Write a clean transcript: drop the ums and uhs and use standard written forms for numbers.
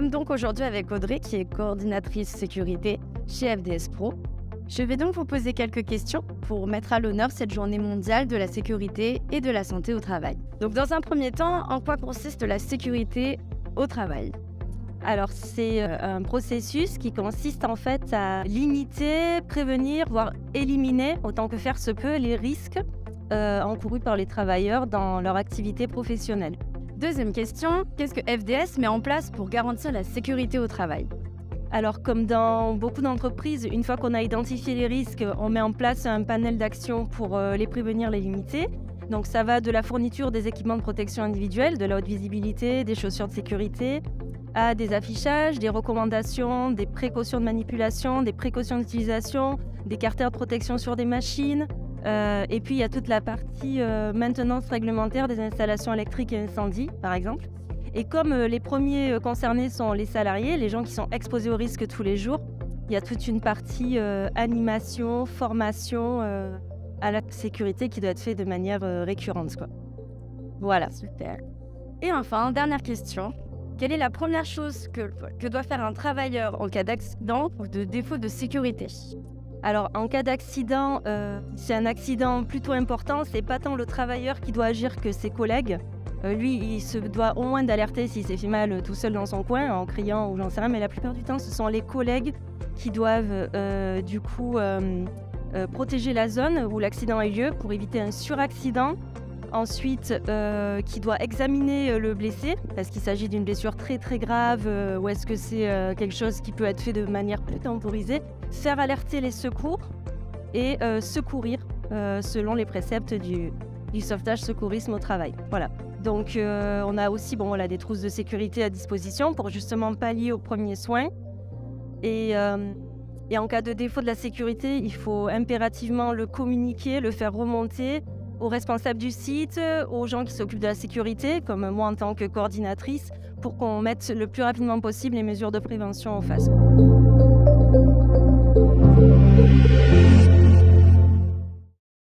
sommes donc aujourd'hui avec Audrey, qui est coordinatrice sécurité chez FDS Pro. Je vais donc vous poser quelques questions pour mettre à l'honneur cette journée mondiale de la sécurité et de la santé au travail. Donc dans un premier temps, en quoi consiste la sécurité au travail ? Alors c'est un processus qui consiste en fait à limiter, prévenir, voire éliminer, autant que faire se peut, les risques encourus par les travailleurs dans leur activité professionnelle. Deuxième question, qu'est-ce que FDS met en place pour garantir la sécurité au travail ? Alors, comme dans beaucoup d'entreprises, une fois qu'on a identifié les risques, on met en place un panel d'actions pour les prévenir, les limiter. Donc, ça va de la fourniture des équipements de protection individuelle, de la haute visibilité, des chaussures de sécurité, à des affichages, des recommandations, des précautions de manipulation, des précautions d'utilisation, des carters de protection sur des machines. Et puis, il y a toute la partie maintenance réglementaire des installations électriques et incendies, par exemple. Et comme les premiers concernés sont les salariés, les gens qui sont exposés aux risques tous les jours, il y a toute une partie animation, formation à la sécurité qui doit être faite de manière récurrente, quoi. Voilà. Super. Et enfin, dernière question. Quelle est la première chose que doit faire un travailleur en cas d'accident ou de défaut de sécurité ? Alors, en cas d'accident, c'est un accident plutôt important. C'est pas tant le travailleur qui doit agir que ses collègues. Lui, il se doit au moins d'alerter s'il s'est fait mal tout seul dans son coin, en criant ou j'en sais rien. Mais la plupart du temps, ce sont les collègues qui doivent protéger la zone où l'accident a eu lieu pour éviter un suraccident. Ensuite, qui doit examiner le blessé, parce qu'il s'agit d'une blessure très très grave, ou est-ce que c'est quelque chose qui peut être fait de manière plus temporisée. Faire alerter les secours et secourir selon les préceptes du sauvetage secourisme au travail. Voilà. Donc on a aussi des trousses de sécurité à disposition pour justement pallier aux premiers soins. Et en cas de défaut de la sécurité, il faut impérativement le communiquer, le faire remonter aux responsables du site, aux gens qui s'occupent de la sécurité, comme moi en tant que coordinatrice, pour qu'on mette le plus rapidement possible les mesures de prévention en face.